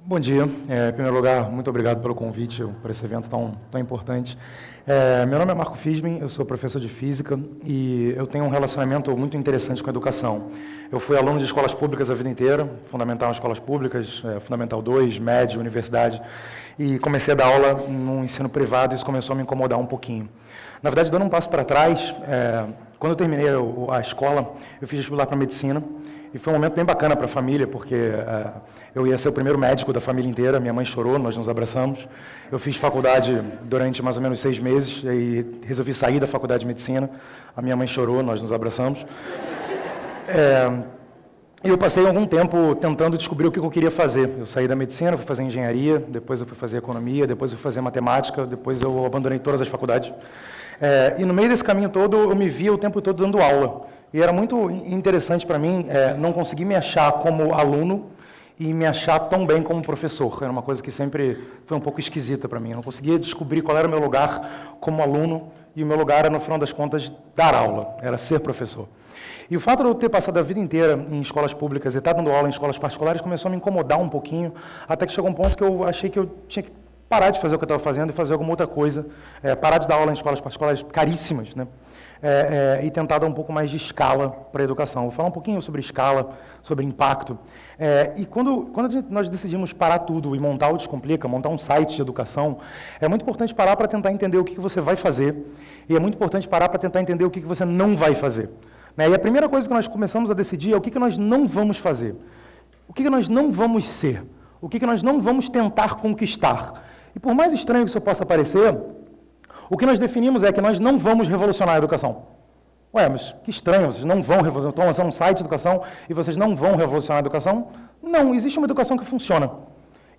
Bom dia. Em primeiro lugar, muito obrigado pelo convite para esse evento tão importante. Meu nome é Marco Fismin, eu sou professor de Física e eu tenho um relacionamento muito interessante com a educação. Eu fui aluno de escolas públicas a vida inteira, fundamental em escolas públicas, Fundamental 2, médio, universidade, e comecei a dar aula no ensino privado e isso começou a me incomodar um pouquinho. Na verdade, dando um passo para trás, quando eu terminei a escola, eu fiz vestibular para medicina. E foi um momento bem bacana para a família, porque eu ia ser o primeiro médico da família inteira, minha mãe chorou, nós nos abraçamos. Eu fiz faculdade durante mais ou menos 6 meses, e aí resolvi sair da faculdade de medicina, a minha mãe chorou, nós nos abraçamos. E eu passei algum tempo tentando descobrir o que eu queria fazer. Eu saí da medicina, fui fazer engenharia, depois eu fui fazer economia, depois eu fui fazer matemática, depois eu abandonei todas as faculdades. E no meio desse caminho todo, eu me via o tempo todo dando aula. E era muito interessante para mim não conseguir me achar como aluno e me achar tão bem como professor. Era uma coisa que sempre foi um pouco esquisita para mim. Eu não conseguia descobrir qual era o meu lugar como aluno e o meu lugar era, no final das contas, dar aula, era ser professor. E o fato de eu ter passado a vida inteira em escolas públicas e estar dando aula em escolas particulares começou a me incomodar um pouquinho, até que chegou um ponto que eu achei que eu tinha que parar de fazer o que eu estava fazendo e fazer alguma outra coisa, parar de dar aula em escolas particulares caríssimas, né? E tentar dar um pouco mais de escala para a educação. Vou falar um pouquinho sobre escala, sobre impacto. E quando nós decidimos parar tudo e montar o Descomplica, montar um site de educação, é muito importante parar para tentar entender o que você vai fazer e é muito importante parar para tentar entender o que você não vai fazer. E a primeira coisa que nós começamos a decidir é o que nós não vamos fazer, o que nós não vamos ser, o que nós não vamos tentar conquistar. E por mais estranho que isso possa parecer, o que nós definimos é que nós não vamos revolucionar a educação. Ué, mas que estranho, vocês não vão revolucionar, estão lançando um site de educação e vocês não vão revolucionar a educação? Não, existe uma educação que funciona.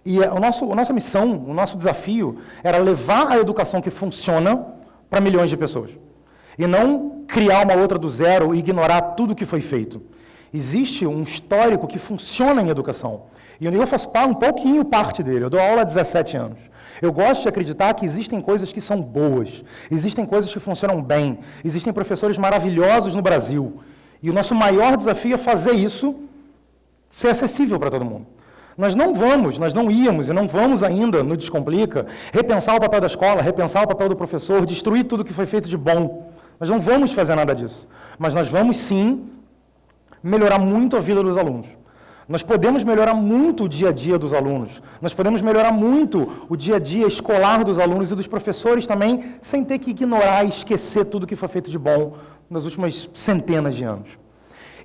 E a nossa missão, o nosso desafio, era levar a educação que funciona para milhões de pessoas. E não criar uma outra do zero e ignorar tudo que foi feito. Existe um histórico que funciona em educação. E eu faço um pouquinho parte dele, eu dou aula há 17 anos. Eu gosto de acreditar que existem coisas que são boas, existem coisas que funcionam bem, existem professores maravilhosos no Brasil. E o nosso maior desafio é fazer isso ser acessível para todo mundo. Nós não íamos e não vamos ainda, no Descomplica, repensar o papel da escola, repensar o papel do professor, destruir tudo que foi feito de bom. Nós não vamos fazer nada disso. Mas nós vamos, sim, melhorar muito a vida dos alunos. Nós podemos melhorar muito o dia a dia dos alunos, nós podemos melhorar muito o dia a dia escolar dos alunos e dos professores também, sem ter que ignorar e esquecer tudo que foi feito de bom nas últimas centenas de anos.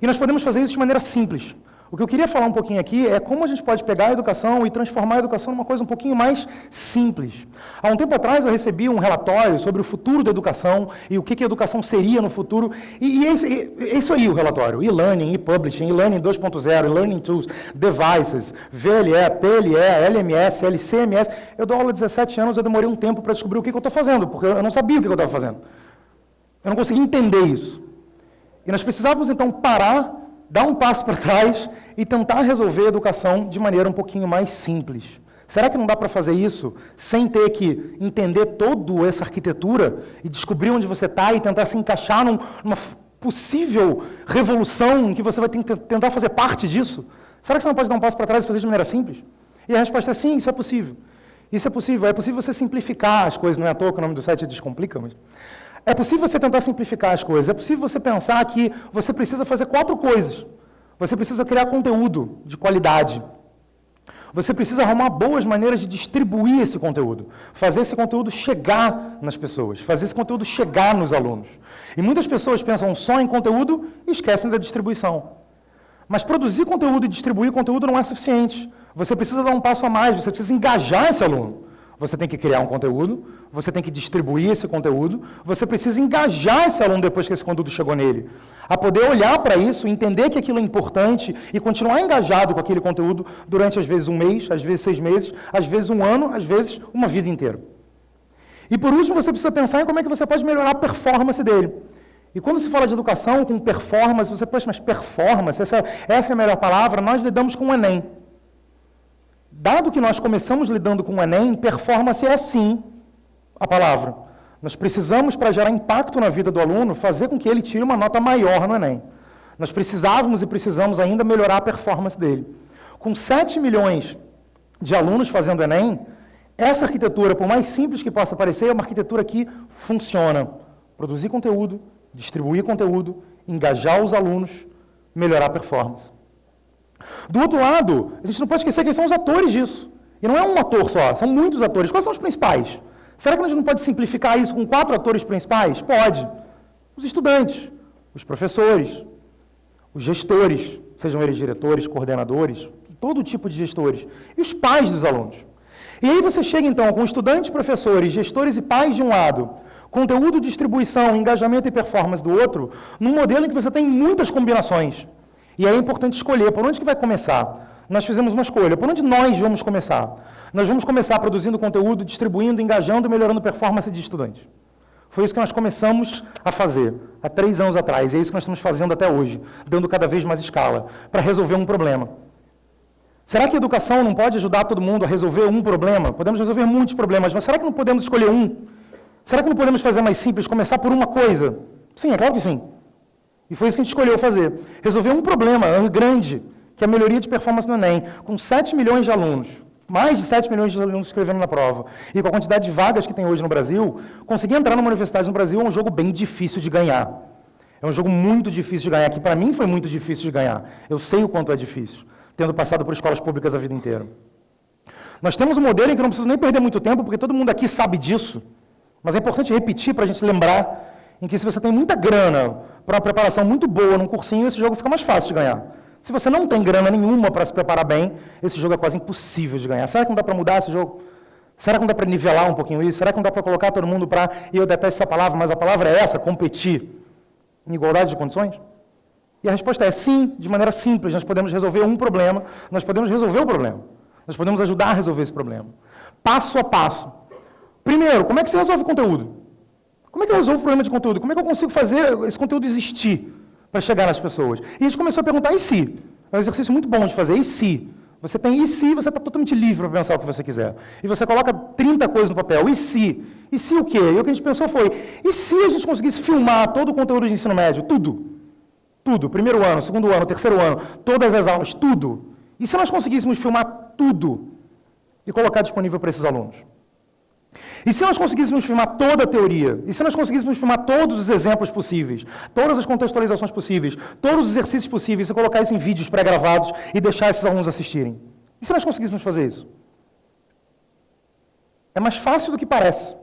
E nós podemos fazer isso de maneira simples. O que eu queria falar um pouquinho aqui é como a gente pode pegar a educação e transformar a educação numa coisa um pouquinho mais simples. Há um tempo atrás eu recebi um relatório sobre o futuro da educação e o que a educação seria no futuro. E é isso aí o relatório. E-learning, e-publishing, e-learning 2.0, e-learning tools, devices, VLE, PLE, LMS, LCMS. Eu dou aula há 17 anos, eu demorei um tempo para descobrir o que eu estou fazendo, porque eu não sabia o que eu estava fazendo. Eu não conseguia entender isso. E nós precisávamos, então, parar, dar um passo para trás e tentar resolver a educação de maneira um pouquinho mais simples. Será que não dá para fazer isso sem ter que entender toda essa arquitetura e descobrir onde você está e tentar se encaixar numa possível revolução em que você vai tentar fazer parte disso? Será que você não pode dar um passo para trás e fazer de maneira simples? E a resposta é sim, isso é possível. Isso é possível. É possível você simplificar as coisas, não é à toa que o nome do site é Descomplica, mas... É possível você tentar simplificar as coisas. É possível você pensar que você precisa fazer 4 coisas. Você precisa criar conteúdo de qualidade. Você precisa arrumar boas maneiras de distribuir esse conteúdo. Fazer esse conteúdo chegar nas pessoas. Fazer esse conteúdo chegar nos alunos. E muitas pessoas pensam só em conteúdo e esquecem da distribuição. Mas produzir conteúdo e distribuir conteúdo não é suficiente. Você precisa dar um passo a mais. Você precisa engajar esse aluno. Você tem que criar um conteúdo, você tem que distribuir esse conteúdo, você precisa engajar esse aluno depois que esse conteúdo chegou nele, a poder olhar para isso, entender que aquilo é importante e continuar engajado com aquele conteúdo durante, às vezes, um mês, às vezes 6 meses, às vezes um ano, às vezes uma vida inteira. E, por último, você precisa pensar em como é que você pode melhorar a performance dele. E quando se fala de educação com performance, você pensa, mas performance, essa é a melhor palavra, nós lidamos com o Enem. Dado que nós começamos lidando com o Enem, performance é sim a palavra. Nós precisamos, para gerar impacto na vida do aluno, fazer com que ele tire uma nota maior no Enem. Nós precisávamos e precisamos ainda melhorar a performance dele. Com 7 milhões de alunos fazendo Enem, essa arquitetura, por mais simples que possa parecer, é uma arquitetura que funciona. Produzir conteúdo, distribuir conteúdo, engajar os alunos, melhorar a performance. Do outro lado, a gente não pode esquecer quem são os atores disso. E não é um ator só, são muitos atores. Quais são os principais? Será que a gente não pode simplificar isso com 4 atores principais? Pode. Os estudantes, os professores, os gestores, sejam eles diretores, coordenadores, todo tipo de gestores, e os pais dos alunos. E aí você chega, então, com estudantes, professores, gestores e pais de um lado, conteúdo, distribuição, engajamento e performance do outro, num modelo em que você tem muitas combinações. E aí é importante escolher por onde que vai começar. Nós fizemos uma escolha. Por onde nós vamos começar? Nós vamos começar produzindo conteúdo, distribuindo, engajando e melhorando a performance de estudantes. Foi isso que nós começamos a fazer há 3 anos atrás. E é isso que nós estamos fazendo até hoje, dando cada vez mais escala, para resolver um problema. Será que a educação não pode ajudar todo mundo a resolver um problema? Podemos resolver muitos problemas, mas será que não podemos escolher um? Será que não podemos fazer mais simples, começar por uma coisa? Sim, é claro que sim. E foi isso que a gente escolheu fazer. Resolver um problema grande, que é a melhoria de performance no Enem, com 7 milhões de alunos, mais de 7 milhões de alunos escrevendo na prova, e com a quantidade de vagas que tem hoje no Brasil, conseguir entrar numa universidade no Brasil é um jogo bem difícil de ganhar. É um jogo muito difícil de ganhar, que para mim foi muito difícil de ganhar. Eu sei o quanto é difícil, tendo passado por escolas públicas a vida inteira. Nós temos um modelo em que eu não preciso nem perder muito tempo, porque todo mundo aqui sabe disso, mas é importante repetir para a gente lembrar em que se você tem muita grana para uma preparação muito boa num cursinho, esse jogo fica mais fácil de ganhar. Se você não tem grana nenhuma para se preparar bem, esse jogo é quase impossível de ganhar. Será que não dá para mudar esse jogo? Será que não dá para nivelar um pouquinho isso? Será que não dá para colocar todo mundo para, e eu detesto essa palavra, mas a palavra é essa, competir, em igualdade de condições? E a resposta é sim, de maneira simples. Nós podemos resolver um problema, nós podemos resolver o problema. Nós podemos ajudar a resolver esse problema. Passo a passo. Primeiro, como é que se resolve o conteúdo? Como é que eu resolvo o problema de conteúdo? Como é que eu consigo fazer esse conteúdo existir para chegar nas pessoas? E a gente começou a perguntar, e se? É um exercício muito bom de fazer, e se? Você tem e se, você está totalmente livre para pensar o que você quiser. E você coloca 30 coisas no papel, e se? E se o quê? E o que a gente pensou foi, e se a gente conseguisse filmar todo o conteúdo de ensino médio? Tudo. Tudo. Primeiro ano, segundo ano, terceiro ano, todas as aulas, tudo. E se nós conseguíssemos filmar tudo e colocar disponível para esses alunos? E se nós conseguíssemos filmar toda a teoria? E se nós conseguíssemos filmar todos os exemplos possíveis? Todas as contextualizações possíveis? Todos os exercícios possíveis? E colocar isso em vídeos pré-gravados e deixar esses alunos assistirem? E se nós conseguíssemos fazer isso? É mais fácil do que parece.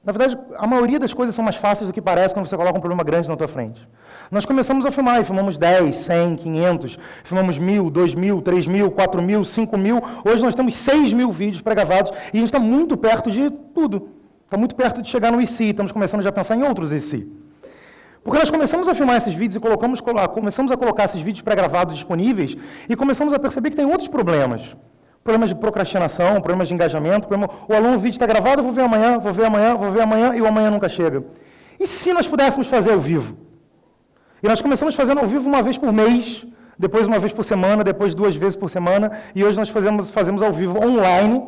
Na verdade, a maioria das coisas são mais fáceis do que parece quando você coloca um problema grande na tua frente. Nós começamos a filmar, e filmamos 10, 100, 500, filmamos 1.000, 2.000, 3.000, 4.000, 5.000. Hoje nós temos 6.000 vídeos pré-gravados e a gente está muito perto de tudo. Está muito perto de chegar no IC, estamos começando já a pensar em outros IC. Porque nós começamos a filmar esses vídeos e começamos a colocar esses vídeos pré-gravados disponíveis e começamos a perceber que tem outros problemas. Problemas de procrastinação, problemas de engajamento, o aluno, o vídeo está gravado, eu vou ver amanhã, vou ver amanhã, vou ver amanhã, e o amanhã nunca chega. E se nós pudéssemos fazer ao vivo? E nós começamos fazendo ao vivo uma vez por mês, depois uma vez por semana, depois 2 vezes por semana, e hoje nós fazemos ao vivo online,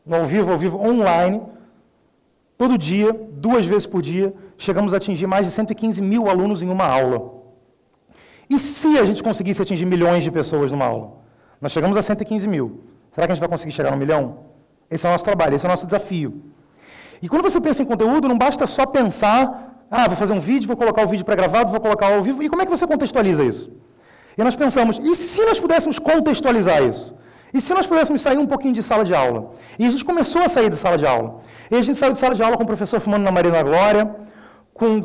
ao vivo online, todo dia, 2 vezes por dia, chegamos a atingir mais de 115 mil alunos em uma aula. E se a gente conseguisse atingir milhões de pessoas numa aula? Nós chegamos a 115 mil. Será que a gente vai conseguir chegar a 1 milhão? Esse é o nosso trabalho, esse é o nosso desafio. E quando você pensa em conteúdo, não basta só pensar, vou fazer um vídeo, vou colocar o vídeo pré-gravado, vou colocar ao vivo, e como é que você contextualiza isso? E nós pensamos, e se nós pudéssemos contextualizar isso? E se nós pudéssemos sair um pouquinho de sala de aula? E a gente começou a sair da sala de aula. E a gente saiu de sala de aula com o professor filmando na Marina Glória, com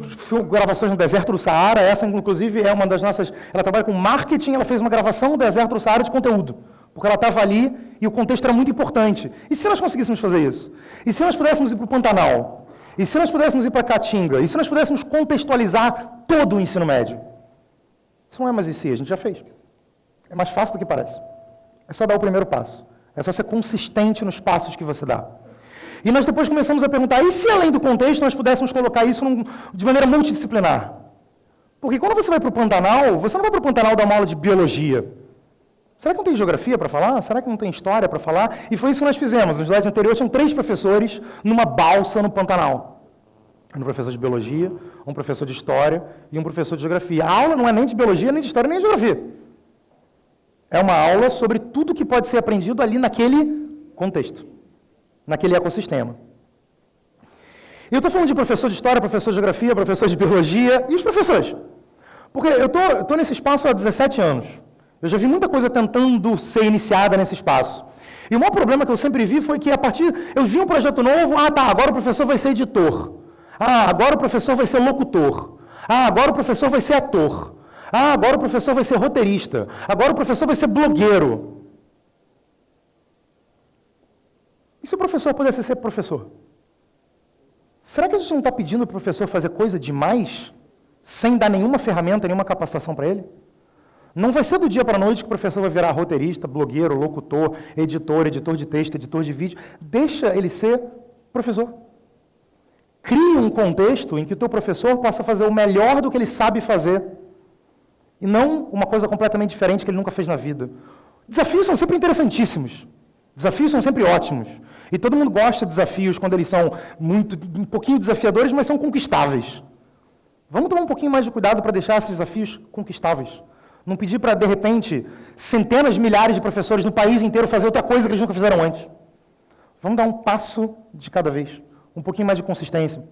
gravações no deserto do Saara, essa inclusive é uma das nossas, ela trabalha com marketing, ela fez uma gravação no deserto do Saara de conteúdo, porque ela estava ali e o contexto era muito importante. E se nós conseguíssemos fazer isso? E se nós pudéssemos ir para o Pantanal? E se nós pudéssemos ir para a Caatinga? E se nós pudéssemos contextualizar todo o ensino médio? Isso não é mais e se, a gente já fez. É mais fácil do que parece. É só dar o primeiro passo. É só ser consistente nos passos que você dá. E nós depois começamos a perguntar, e se além do contexto nós pudéssemos colocar isso de maneira multidisciplinar? Porque quando você vai para o Pantanal, você não vai para o Pantanal dar uma aula de biologia. Será que não tem geografia para falar? Será que não tem história para falar? E foi isso que nós fizemos. No slide anterior tinham 3 professores numa balsa no Pantanal. Um professor de biologia, um professor de história e um professor de geografia. A aula não é nem de biologia, nem de história, nem de geografia. É uma aula sobre tudo que pode ser aprendido ali naquele contexto, naquele ecossistema. E eu estou falando de professor de história, professor de geografia, professor de biologia e os professores. Porque eu estou nesse espaço há 17 anos. Eu já vi muita coisa tentando ser iniciada nesse espaço. E o maior problema que eu sempre vi foi que, a partir... Eu vi um projeto novo, agora o professor vai ser editor. Agora o professor vai ser locutor. Agora o professor vai ser ator. Agora o professor vai ser roteirista. Agora o professor vai ser blogueiro. E se o professor pudesse ser professor? Será que a gente não está pedindo para o professor fazer coisa demais, sem dar nenhuma ferramenta, nenhuma capacitação para ele? Não vai ser do dia para a noite que o professor vai virar roteirista, blogueiro, locutor, editor de texto, editor de vídeo. Deixa ele ser professor. Crie um contexto em que o teu professor possa fazer o melhor do que ele sabe fazer, e não uma coisa completamente diferente que ele nunca fez na vida. Desafios são sempre interessantíssimos. Desafios são sempre ótimos. E todo mundo gosta de desafios quando eles são um pouquinho desafiadores, mas são conquistáveis. Vamos tomar um pouquinho mais de cuidado para deixar esses desafios conquistáveis. Não pedir para, de repente, centenas de milhares de professores no país inteiro fazer outra coisa que eles nunca fizeram antes. Vamos dar um passo de cada vez. Um pouquinho mais de consistência.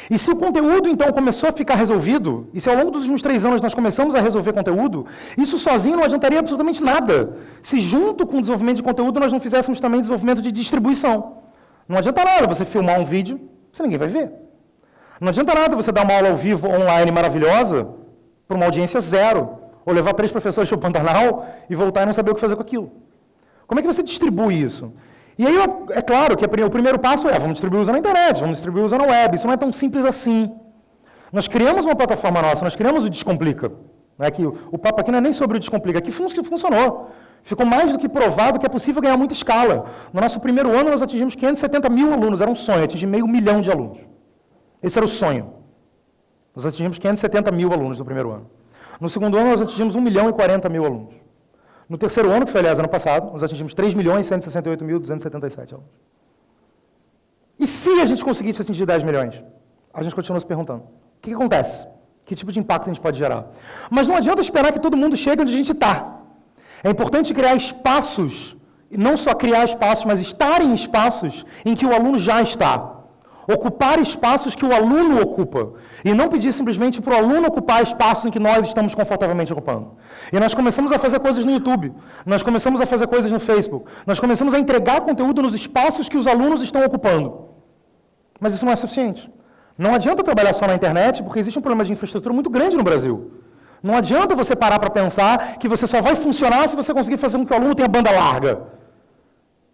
E se o conteúdo, então, começou a ficar resolvido, e se ao longo dos últimos 3 anos nós começamos a resolver conteúdo, isso sozinho não adiantaria absolutamente nada, se junto com o desenvolvimento de conteúdo nós não fizéssemos também desenvolvimento de distribuição. Não adianta nada você filmar um vídeo, se ninguém vai ver. Não adianta nada você dar uma aula ao vivo, online, maravilhosa, para uma audiência zero, ou levar 3 professores para o Pantanal e voltar e não saber o que fazer com aquilo. Como é que você distribui isso? E aí, é claro que o primeiro passo é, vamos distribuir usando a internet, vamos distribuir usando a web. Isso não é tão simples assim. Nós criamos uma plataforma nossa, nós criamos o Descomplica. Não é que o papo aqui não é nem sobre o Descomplica, aqui funcionou. Ficou mais do que provado que é possível ganhar muita escala. No nosso primeiro ano, nós atingimos 570 mil alunos, era um sonho, atingir 500 mil de alunos. Esse era o sonho. Nós atingimos 570 mil alunos no primeiro ano. No segundo ano, nós atingimos 1.040.000 alunos. No terceiro ano, que foi, aliás, ano passado, nós atingimos 3.168.277 alunos. E se a gente conseguisse atingir 10 milhões? A gente continua se perguntando. O que acontece? Que tipo de impacto a gente pode gerar? Mas não adianta esperar que todo mundo chegue onde a gente está. É importante criar espaços, e não só criar espaços, mas estar em espaços em que o aluno já está. Ocupar espaços que o aluno ocupa. E não pedir simplesmente para o aluno ocupar espaços em que nós estamos confortavelmente ocupando. E nós começamos a fazer coisas no YouTube, nós começamos a fazer coisas no Facebook, nós começamos a entregar conteúdo nos espaços que os alunos estão ocupando. Mas isso não é suficiente. Não adianta trabalhar só na internet, porque existe um problema de infraestrutura muito grande no Brasil. Não adianta você parar para pensar que você só vai funcionar se você conseguir fazer com que o aluno tenha banda larga.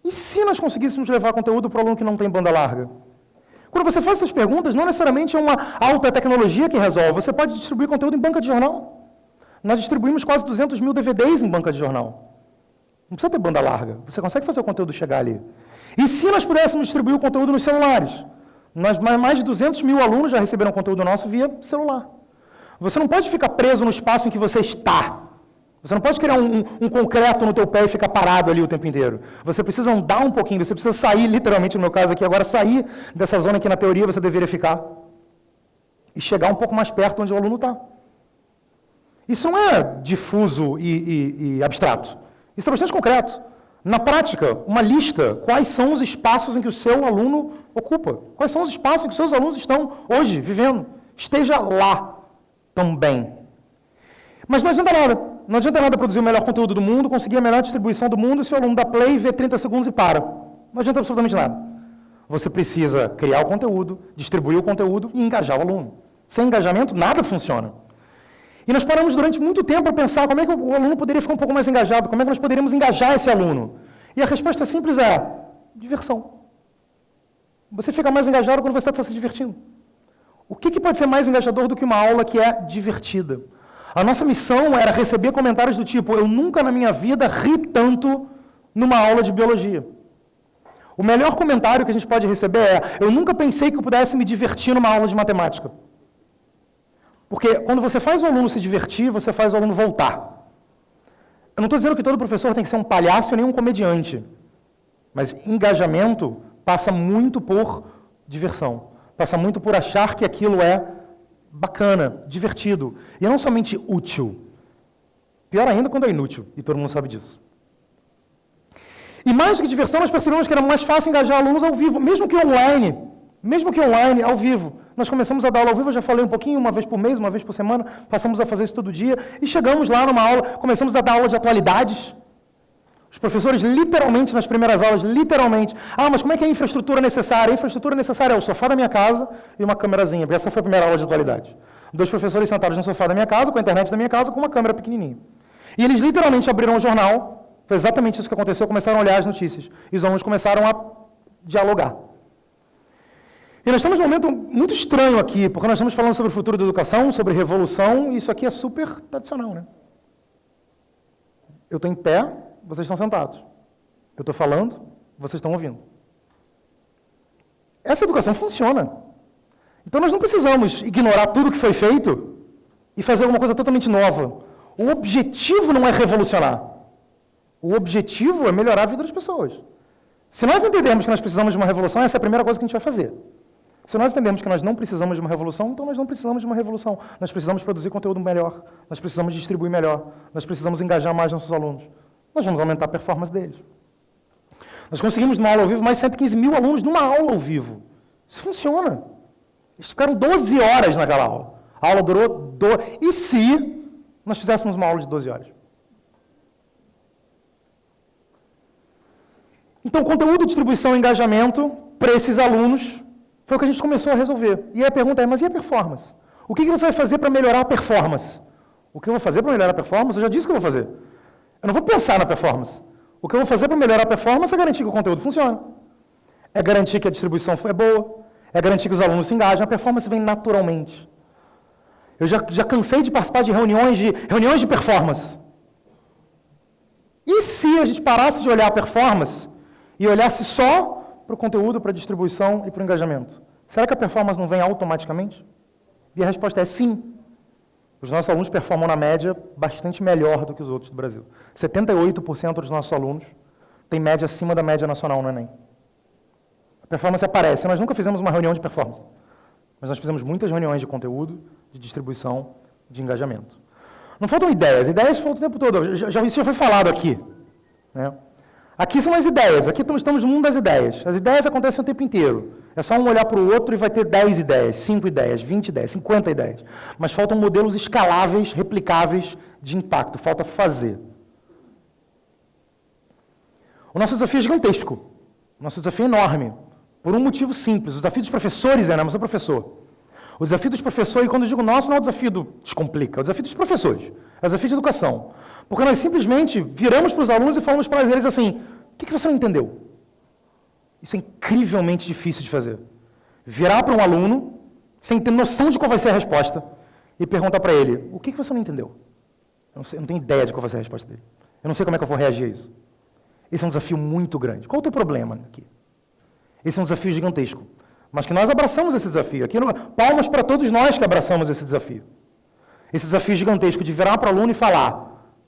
E se nós conseguíssemos levar conteúdo para o aluno que não tem banda larga? Quando você faz essas perguntas, não necessariamente é uma alta tecnologia que resolve. Você pode distribuir conteúdo em banca de jornal. Nós distribuímos quase 200 mil DVDs em banca de jornal. Não precisa ter banda larga. Você consegue fazer o conteúdo chegar ali. E se nós pudéssemos distribuir o conteúdo nos celulares? Mais de 200 mil alunos já receberam conteúdo nosso via celular. Você não pode ficar preso no espaço em que você está. Você não pode criar um concreto no teu pé e ficar parado ali o tempo inteiro. Você precisa andar um pouquinho, você precisa sair, literalmente no meu caso aqui, agora sair dessa zona que na teoria você deveria ficar e chegar um pouco mais perto onde o aluno está. Isso não é difuso e abstrato. Isso é bastante concreto. Na prática, uma lista, quais são os espaços em que o seu aluno ocupa? Quais são os espaços em que os seus alunos estão hoje, vivendo? Esteja lá também. Mas não adianta nada. Não adianta nada produzir o melhor conteúdo do mundo, conseguir a melhor distribuição do mundo, se o aluno dá play, vê 30 segundos e para. Não adianta absolutamente nada. Você precisa criar o conteúdo, distribuir o conteúdo e engajar o aluno. Sem engajamento, nada funciona. E nós paramos durante muito tempo a pensar como é que o aluno poderia ficar um pouco mais engajado, como é que nós poderíamos engajar esse aluno. E a resposta simples é diversão. Você fica mais engajado quando você está se divertindo. O que pode ser mais engajador do que uma aula que é divertida? A nossa missão era receber comentários do tipo, eu nunca na minha vida ri tanto numa aula de biologia. O melhor comentário que a gente pode receber é, eu nunca pensei que eu pudesse me divertir numa aula de matemática. Porque quando você faz o aluno se divertir, você faz o aluno voltar. Eu não estou dizendo que todo professor tem que ser um palhaço nem um comediante. Mas engajamento passa muito por diversão. Passa muito por achar que aquilo é bacana, divertido. E não somente útil. Pior ainda quando é inútil, e todo mundo sabe disso. E mais do que diversão, nós percebemos que era mais fácil engajar alunos ao vivo, mesmo que online, ao vivo. Nós começamos a dar aula ao vivo, eu já falei um pouquinho, uma vez por mês, uma vez por semana, passamos a fazer isso todo dia, e chegamos lá numa aula, começamos a dar aula de atualidades. Os professores, literalmente, nas primeiras aulas, mas como é que é a infraestrutura necessária? A infraestrutura necessária é o sofá da minha casa e uma câmerazinha, porque essa foi a primeira aula de atualidade. 2 professores sentados no sofá da minha casa, com a internet da minha casa, com uma câmera pequenininha. E eles literalmente abriram o jornal, foi exatamente isso que aconteceu, começaram a olhar as notícias. E os alunos começaram a dialogar. E nós estamos num momento muito estranho aqui, porque nós estamos falando sobre o futuro da educação, sobre revolução, e isso aqui é super tradicional, né? Eu estou em pé, vocês estão sentados. Eu estou falando, vocês estão ouvindo. Essa educação funciona. Então nós não precisamos ignorar tudo que foi feito e fazer alguma coisa totalmente nova. O objetivo não é revolucionar. O objetivo é melhorar a vida das pessoas. Se nós entendermos que nós precisamos de uma revolução, essa é a primeira coisa que a gente vai fazer. Se nós entendemos que nós não precisamos de uma revolução, então nós não precisamos de uma revolução. Nós precisamos produzir conteúdo melhor, nós precisamos distribuir melhor, nós precisamos engajar mais nossos alunos. Nós vamos aumentar a performance deles. Nós conseguimos, numa aula ao vivo, mais 115 mil alunos numa aula ao vivo. Isso funciona. Eles ficaram 12 horas naquela aula. A aula durou... E se nós fizéssemos uma aula de 12 horas? Então, conteúdo, distribuição e engajamento para esses alunos foi o que a gente começou a resolver. E aí a pergunta é, mas e a performance? O que você vai fazer para melhorar a performance? O que eu vou fazer para melhorar a performance? Eu já disse o que eu vou fazer. Eu não vou pensar na performance. O que eu vou fazer para melhorar a performance é garantir que o conteúdo funciona. É garantir que a distribuição é boa. É garantir que os alunos se engajam. A performance vem naturalmente. Eu já cansei de participar de reuniões de performance. E se a gente parasse de olhar a performance e olhasse só para o conteúdo, para a distribuição e para o engajamento? Será que a performance não vem automaticamente? E a resposta é sim. Os nossos alunos performam, na média, bastante melhor do que os outros do Brasil. 78% dos nossos alunos têm média acima da média nacional no Enem. A performance aparece. Nós nunca fizemos uma reunião de performance, mas nós fizemos muitas reuniões de conteúdo, de distribuição, de engajamento. Não faltam ideias. Ideias faltam o tempo todo. Isso já foi falado aqui, né? Aqui são as ideias. Aqui estamos no mundo das ideias. As ideias acontecem o tempo inteiro. É só um olhar para o outro e vai ter 10 ideias, 5 ideias, 20 ideias, 50 ideias. Mas faltam modelos escaláveis, replicáveis de impacto. Falta fazer. O nosso desafio é gigantesco. O nosso desafio é enorme. Por um motivo simples. O desafio dos professores é, né? Mas eu sou professor. O desafio dos professores, e quando eu digo nosso, não é o desafio do descomplica, é o desafio dos professores. É o desafio de educação. Porque nós simplesmente viramos para os alunos e falamos para eles assim, o que você não entendeu? Isso é incrivelmente difícil de fazer. Virar para um aluno, sem ter noção de qual vai ser a resposta, e perguntar para ele, o que você não entendeu? Eu não tenho ideia de qual vai ser a resposta dele. Eu não sei como é que eu vou reagir a isso. Esse é um desafio muito grande. Qual é o teu problema aqui? Esse é um desafio gigantesco. Mas que nós abraçamos esse desafio. Aqui, palmas para todos nós que abraçamos esse desafio. Esse desafio gigantesco de virar para o aluno e falar,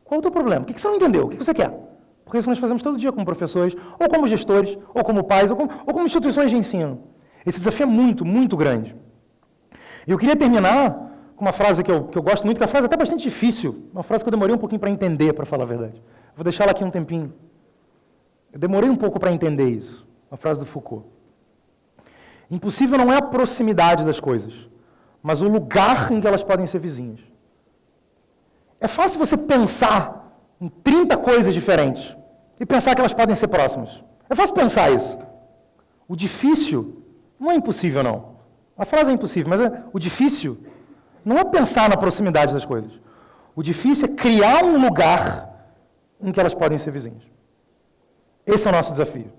qual é o teu problema? O que você não entendeu? O que você quer? Porque isso nós fazemos todo dia como professores, ou como gestores, ou como pais, ou como instituições de ensino. Esse desafio é muito, muito grande. E eu queria terminar com uma frase que eu gosto muito, que é uma frase até bastante difícil, uma frase que eu demorei um pouquinho para entender, para falar a verdade. Vou deixar ela aqui um tempinho. Eu demorei um pouco para entender isso. Uma frase do Foucault. Impossível não é a proximidade das coisas, mas o lugar em que elas podem ser vizinhas. É fácil você pensar em 30 coisas diferentes e pensar que elas podem ser próximas. É fácil pensar isso. O difícil não é impossível, não. A frase é impossível, mas o difícil não é pensar na proximidade das coisas. O difícil é criar um lugar em que elas podem ser vizinhas. Esse é o nosso desafio.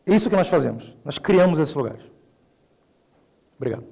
É isso que nós fazemos. Nós criamos esses lugares. Obrigado.